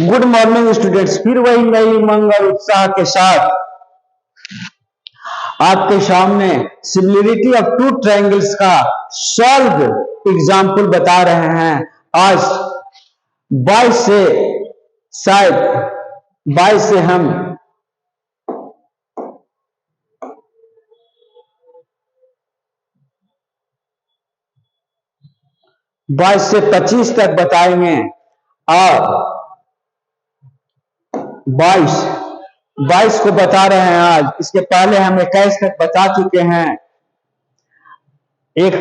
Good morning students, फिर वही नई उमंग और उत्साह के साथ आपके सामने सिमिलरिटी ऑफ टू ट्रायंगल्स का सॉल्व एग्जाम्पल बता रहे हैं। आज 22 से शायद 22 से हम 22 से 25 तक बताएंगे और 22 को बता रहे हैं आज। इसके पहले हम 21 तक बता चुके हैं। एक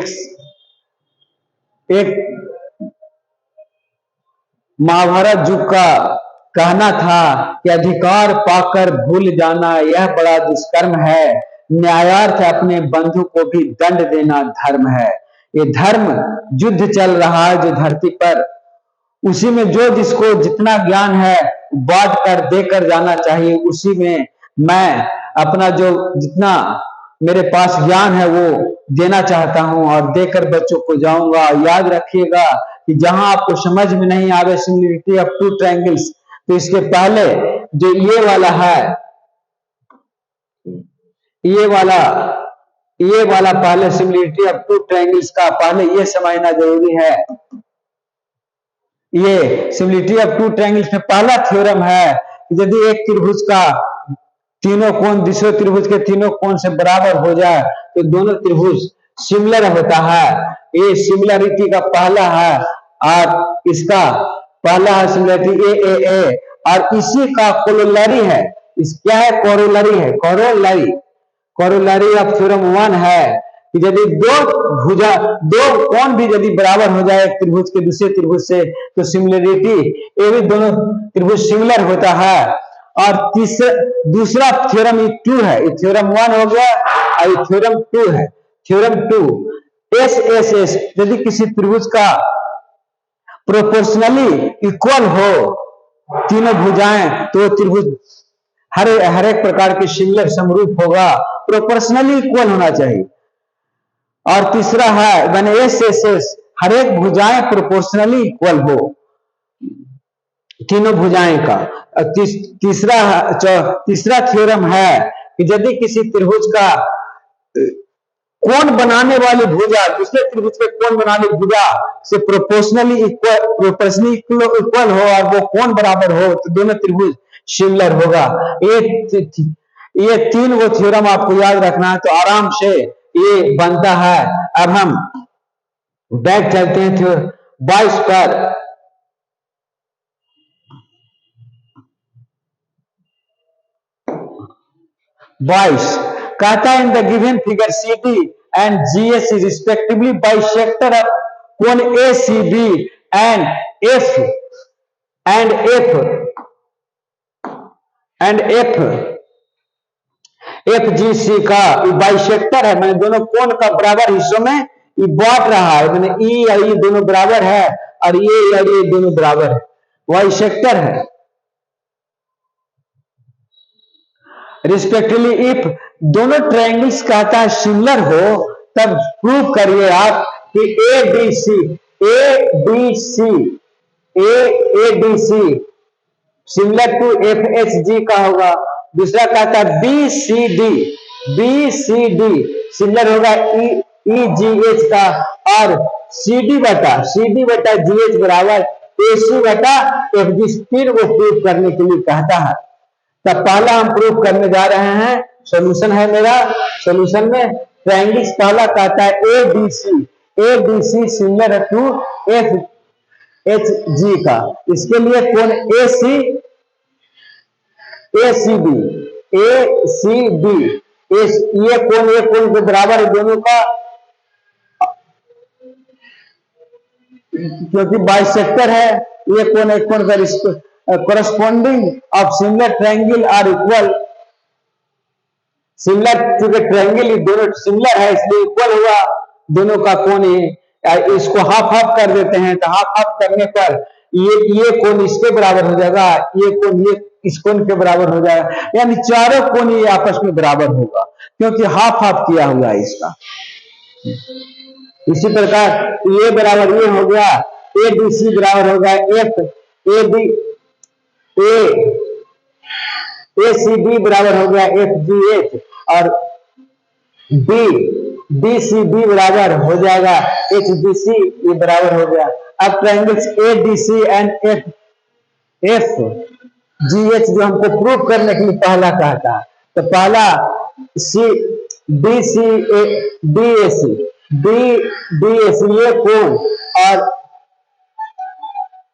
महाभारत युग का कहना था कि अधिकार पाकर भूल जाना यह बड़ा दुष्कर्म है, न्यायार्थ अपने बंधु को भी दंड देना धर्म है। ये धर्म युद्ध चल रहा है जो धरती पर, उसी में जो जिसको जितना ज्ञान है बांट कर देकर जाना चाहिए। उसी में मैं अपना जो जितना मेरे पास ज्ञान है वो देना चाहता हूं और देकर बच्चों को जाऊंगा। याद रखिएगा कि जहां आपको समझ में नहीं आवे सिमिलरिटी ऑफ टू ट्रायंगल्स, तो इसके पहले जो ये वाला है, ये वाला पहले सिमिलरिटी ऑफ टू ट्रायंगल्स का पहले ये समझना जरूरी है। ये सिमिलरिटी ऑफ टू ट्रायंगल्स में पहला थ्योरम है कि यदि एक त्रिभुज का तीनों कोण दूसरे त्रिभुज के तीनों कोण से बराबर हो जाए तो दोनों त्रिभुज सिमिलर होता है। ये सिमिलरिटी का पहला है और इसका पहला है सिमिलरिटी ए और इसी का कोरोलरी है। इस क्या है? कोरोलरी है। कोरोलरी ऑफ थ्योरम 1 है कि यदि दो कोण भी यदि बराबर हो जाए एक त्रिभुज के दूसरे त्रिभुज से तो सिमिलरिटी ये भी दोनों त्रिभुज सिमिलर होता है। और दूसरा थ्योरम 2 है। ये थ्योरम 1 हो गया और ये थ्योरम 2 है। थ्योरम 2 एस यदि किसी त्रिभुज का प्रोपोर्शनली इक्वल हो तीनों भुजाएं तो त्रिभुज हर एक प्रकार के सिमिलर समरूप होगा, प्रोपोर्शनली इक्वल होना चाहिए। और तीसरा है मैंने एस हर एक भुजाएं प्रोपोर्शनली इक्वल हो तीनों भुजाएं का। तीसरा थ्योरम है कि यदि किसी त्रिभुज का कोण बनाने वाली भुजा दूसरे त्रिभुज के कोण बनाने भुजा से प्रोपोर्शनली इक्वल हो और वो कोण बराबर हो तो दोनों त्रिभुज सिमिलर होगा। ये 3 वो थ्योरम आपको याद रखना है तो आराम से ये बनता है। अब हम बैक चलते हैं 22 पर। कहता है in the given figure CD and GS is respectively bisector of कोण ACB and FGC का बाइसेक्टर है। मैंने दोनों कोण का बराबर हिस्सों में ये बांट रहा है। मैंने ई और ई दोनों बराबर है और ये दोनों बराबर है, बाइसेक्टर है। रिस्पेक्टिवली इफ दोनों ट्रायंगल्स कहता है सिमिलर हो तब प्रूव करिए आप कि ADC सिमिलर टू FHG का होगा। दूसरा कहता है BCD सिमिलर होगा EGH का और CD बटा GH बराबर AC बटा FG। फिर वो प्रूव करने के लिए कहता है। तब पहला हम प्रूव करने जा रहे हैं। सॉल्यूशन है मेरा। सॉल्यूशन में ट्रायंगल्स पहला कहता है ADC सिमिलर टू FHG का। इसके लिए कोण ACB ये कोण के बराबर है दोनों का, क्योंकि बाइसेक्टर है। ये कोण एक कोण का corresponding of similar triangle are equal। Similar क्योंकि ट्रायंगल दोनों सिमिलर है इसलिए इक्वल हुआ दोनों का कोण। इसको हाफ कर देते हैं तो हाफ करने पर ये कोण इसके बराबर हो जाएगा, ये कोण ये इस कोण के बराबर हो जाएगा, यानी चारों कोण ये आपस में बराबर होगा क्योंकि हाफ किया हुआ है इसका। इसी प्रकार ये बराबर ये हो गया, ADC बराबर होगा FAB ए सी बी बराबर हो गया एफ जी एच, और बी डी सी बी बराबर हो जाएगा एच डी सी, ये बराबर हो गया। अब triangles A D C and F F G H जो हमको प्रूव करने के लिए पहला कहा था, तो पहला C D C A D A C D A C ये कोण और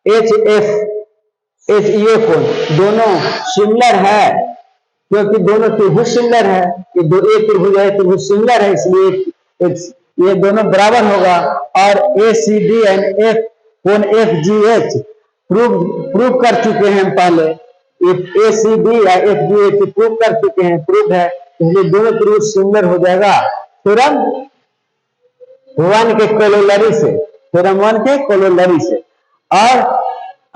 एच एफ एच ये कोण दोनों सिमिलर है, क्योंकि दोनों त्रिभुज सिमिलर है, ये दो एक त्रिभुज है, त्रिभुज सिमिलर है, इसलिए ये दोनों बराबर होगा। और ए सी डी एंड एफ कोण एफ जी एच प्रूव कर चुके हैं हम पहले, ए सी डी या एफ जी एच प्रूव कर चुके हैं, प्रूव है, इसलिए दोनों त्रिभुज सिमिलर हो जाएगा थ्योरम 1 के कोलोलरी से, थ्योरम 1 के कोलोलरी से। और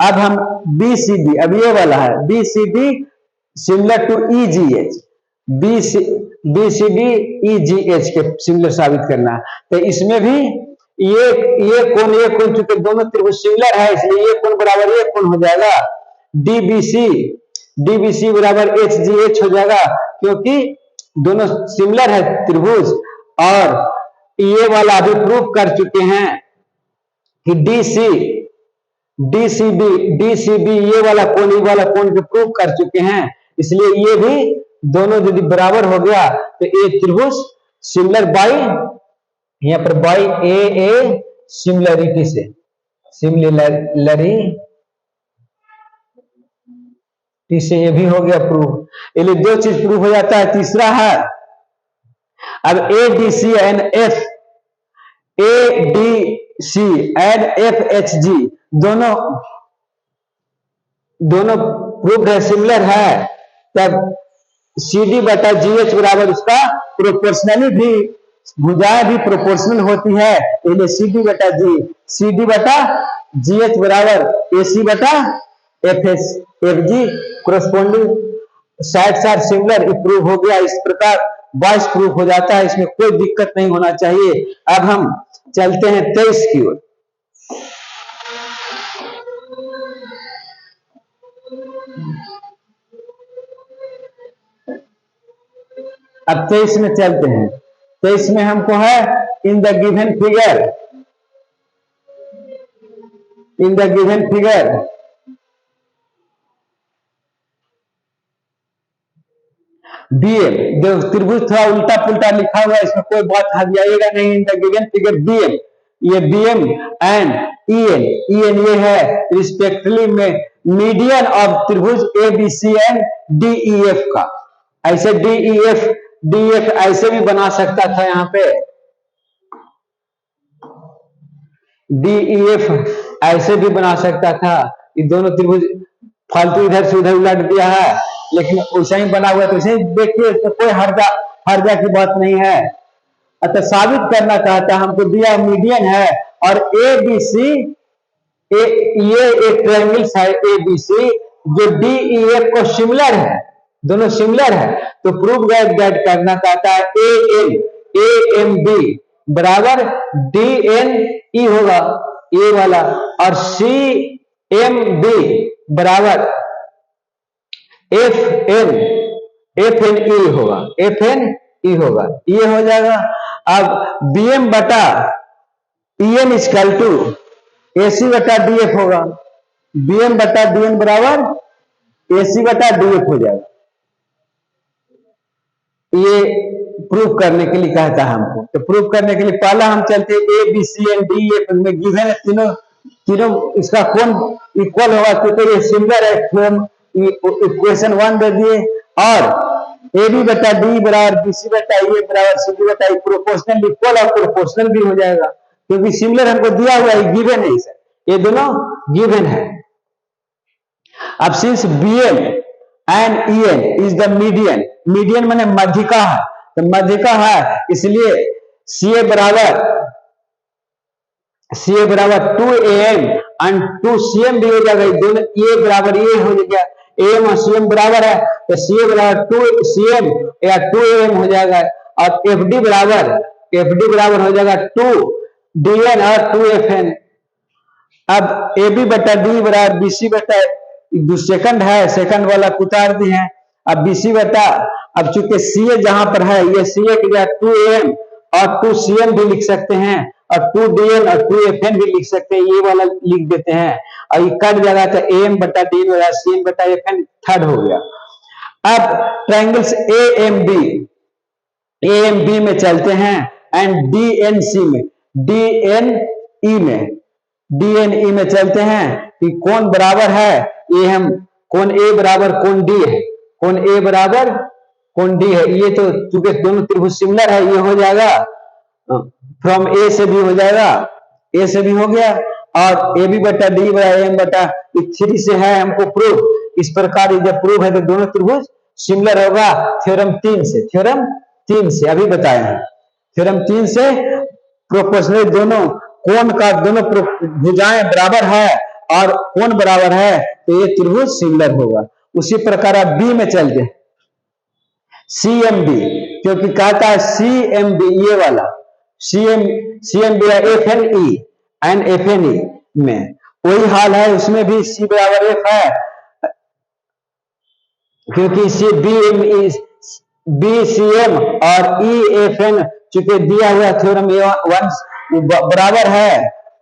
अब हम बी सी डी, अब ये वाला है B C D similar to E G H, B C D E G H के सिमिलर साबित करना है। तो इसमें भी ये कोण चूंकि दोनों त्रिभुज सिमिलर है, इसलिए ये कोण बराबर ये कोण हो जाएगा डीबीसी बराबर एच जी एच हो जाएगा, क्योंकि दोनों सिमिलर है त्रिभुज। और ये वाला अभी प्रूव कर चुके हैं कि डीसीबी ये वाला कोण को प्रूव कर चुके हैं, इसलिए ये भी दोनों यदि बराबर हो गया तो ये त्रिभुज सिमिलर बाई, यहां पर बाई ए सिमिलरिटी से, ये भी हो गया प्रूव। इसलिए दो चीज प्रूव हो जाता है। तीसरा है अब A D C and F F H G दोनों प्रूफ है, सिमिलर है, तब सी डी बटा जी एच बराबर उसका प्रोपोर्शनली भी, भुजाएं भी प्रोपोर्शनल होती है, इसलिए सी डी बटा जी एच बराबर ए सी बटा F G corresponding side similar prove हो गया। इस प्रकार 22 प्रूफ हो जाता है, इसमें कोई दिक्कत नहीं होना चाहिए। अब हम चलते हैं 23 की ओर। अब 23 में चलते हैं। 23 में हमको है in the given figure BM, जो त्रिभुज थोड़ा उल्टा पुल्टा लिखा हुआ है, इसमें कोई बात हदियाएगा नहीं। In the given figure BM, ये बीएम एंड ईएन ये है रिस्पेक्टिवली में मीडियन ऑफ त्रिभुज A B C and D E F का। ऐसे डी ई एफ ऐसे भी बना सकता था, यहाँ पे डी ई एफ ऐसे भी बना सकता था। ये दोनों त्रिभुज फालतू इधर से उधर उलट दिया है, लेकिन वैसा ही बना हुआ है, तो वैसे ही देखिए, तो कोई हर्जा की बात नहीं है। अतः साबित करना चाहता, हमको दिया मीडियन है और ए बी सी, ये एक ट्रायंगल है ए बी सी जो डी ई एफ को सिमिलर है, दोनों सिमिलर है, तो प्रूव दैट करना चाहता है ए एम बी बराबर डी एन ई होगा ये वाला, और सी एम बी बराबर एफ एन ई होगा, ये हो जाएगा। अब बी एम बटा ई एन इक्वल टू ए सी बटा डी एफ होगा, बी एम बटा डी एन बराबर ए सी बटा डी एफ हो जाएगा। ये प्रूफ करने के लिए कहता है हमको, तो प्रूफ करने के लिए पहला हम चलते A B C and D F में गिवन है, तीनों इसका कोण इक्वल होगा, क्योंकि ये सिमिलर है। इक्वेशन 1 दे दिए, और ए बी बटा डी बराबर बी सी बटा ए बराबर सी डी बटा प्रोपोर्शनल इक्वल और प्रोपोर्शनल भी हो जाएगा, क्योंकि सिमिलर हमको दिया हुआ है, गिवन है सर, ये दोनों गिवन है। अब since B M and E N is the median माने मध्यिका है, तो मध्यिका है, इसलिए सी ए बराबर 2am एंड 2cm भी हो जाएगा, दोनों ए बराबर ये हो गया, am और cm बराबर है, तो ca बराबर 2cm या 2am हो जाएगा, और fd बराबर हो जाएगा 2dn और 2fn। अब ab बटा d बराबर bc बटा सेकंड है, सेकंड वाला उतार दिए हैं। अब BC बटा, अब चूंकि CA जहां पर है, ये CA की जगह 2AM और 2CM भी लिख सकते हैं, और 2DN और 2FN भी लिख सकते हैं, ये वाला लिख देते हैं। और ये कट जाएगा तो AM बटा DN हो जाएगा, CM बटा FN थर्ड हो गया। अब ट्रायंगल्स AMB में चलते हैं एंड DNE में चलते हैं कि कौन बराबर है, ये हम कौन A बराबर कौन D है, कौन A बराबर कौन D है। ये तो चूंकि दोनों त्रिभुज सिमिलर है, ये हो जाएगा फ्रॉम A से भी हो जाएगा, A से भी हो गया, और AB बटा D बराबर AM बटा 3 से है हमको प्रूफ। इस प्रकार जब प्रूफ है तो दोनों त्रिभुज सिमिलर होगा थ्योरम 3 से अभी बताए हैं। थ्योरम 3 से प्रोपोर्शनल दोनों कोण का दोनों भुजाएं बराबर है और कोण बराबर है तो ये त्रिभुज सिमिलर होगा। उसी प्रकार अब B में चलते हैं, CMB, क्योंकि कहता है CMB ये वाला CMB है FNE एंड FNE में वही हाल है, उसमें भी C बराबर F है, क्योंकि BCM और EFN चूंकि दिया हुआ थ्योरम A1 बराबर है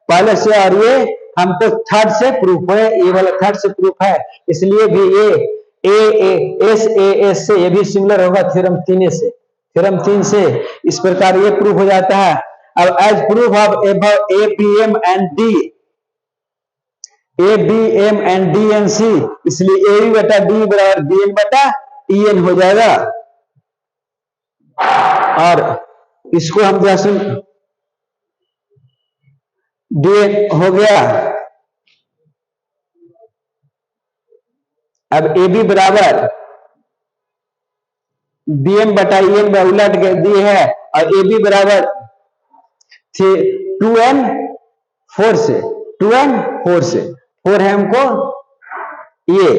पहले से, और ये हमको थर्ड से प्रूफ है, ये वाला थर्ड से प्रूफ है, इसलिए भी ये SAS से ये भी सिमिलर होगा थ्योरम 3 से। इस प्रकार ये प्रूफ हो जाता है। अब as proof of ABM and DNC, इसलिए AB बटा D बराबर BN बटा EN हो जाएगा। और इसको हम जैसे DN हो गया। अब AB बराबर BM बटा EN में उलट के दिए है, और AB बराबर 2N 4 से 4 है हमको ये,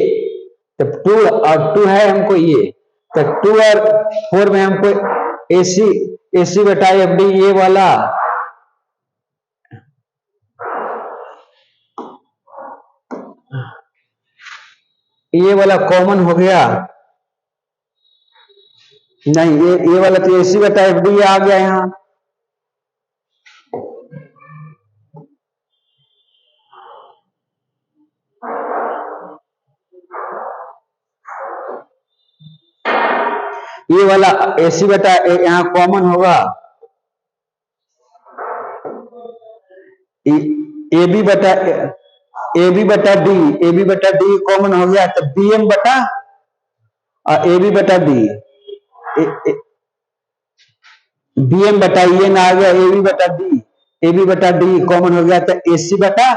तो 2 और 2 है हमको ये, तो 2 और 4 में हमको AC बटा FD ये वाला कॉमन हो गया। नहीं, ये वाला तो AC बटा FD आ गया यहां। ये वाला AC बटा यहां कॉमन होगा, AB बटा D कॉमन हो गया, तो BM बटा और AB बटा D, BM बटा EN आ गया, AB बटा D कॉमन हो गया, तो AC बटा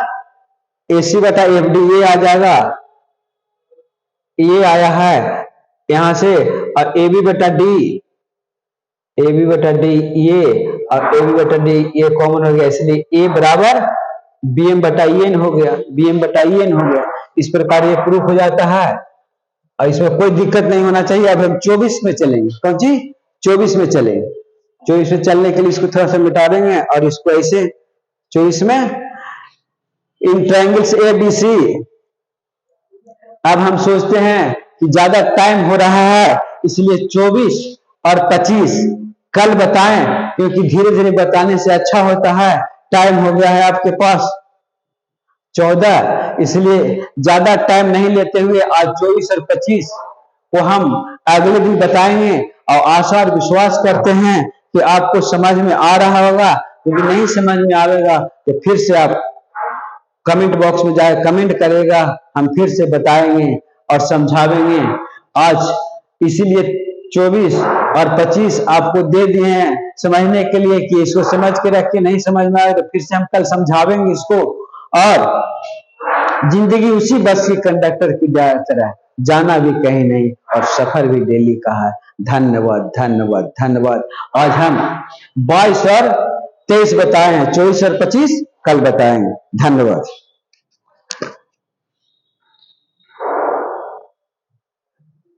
FD ये आ जाएगा, ये आया है यहां से, और AB बटा D ये और AB बटा D ये कॉमन हो गया, इसलिए A बराबर BM बटा EN हो गया। इस प्रकार ये प्रूफ हो जाता है और इसमें कोई दिक्कत नहीं होना चाहिए। अब हम 24 में चलेंगे, कौन सी 24 में चलेंगे। 24 में चलने के लिए इसको थोड़ा सा मिटा देंगे और इसको ऐसे 24 में इन ट्रायंगल्स ABC। अब हम सोचते हैं कि ज्यादा टाइम हो रहा है, इसलिए 24 और 25 कल बताएं, क्योंकि धीरे धीरे बताने से अच्छा होता है। टाइम हो गया है आपके पास 14, इसलिए ज्यादा टाइम नहीं लेते हुए आज 24 और 25 को हम अगले दिन बताएंगे, और आशा और विश्वास करते हैं कि आपको समझ में आ रहा होगा। यदि नहीं समझ में आएगा तो फिर से आप कमेंट बॉक्स में जाए कमेंट करेगा, हम फिर से बताएंगे और समझावेंगे। आज इसीलिए 24 और 25 आपको दे दिए हैं समझने के लिए कि इसको समझ के रख के नहीं समझ में आए तो फिर से हम कल समझावेंगे इसको। और जिंदगी उसी बस की कंडक्टर की तरह, जाना भी कहीं नहीं और सफर भी डेली का है। धन्यवाद धन्यवाद धन्यवाद। आज हम 22 और 23 बताए हैं, 24 और 25 कल बताएंगे। धन्यवाद।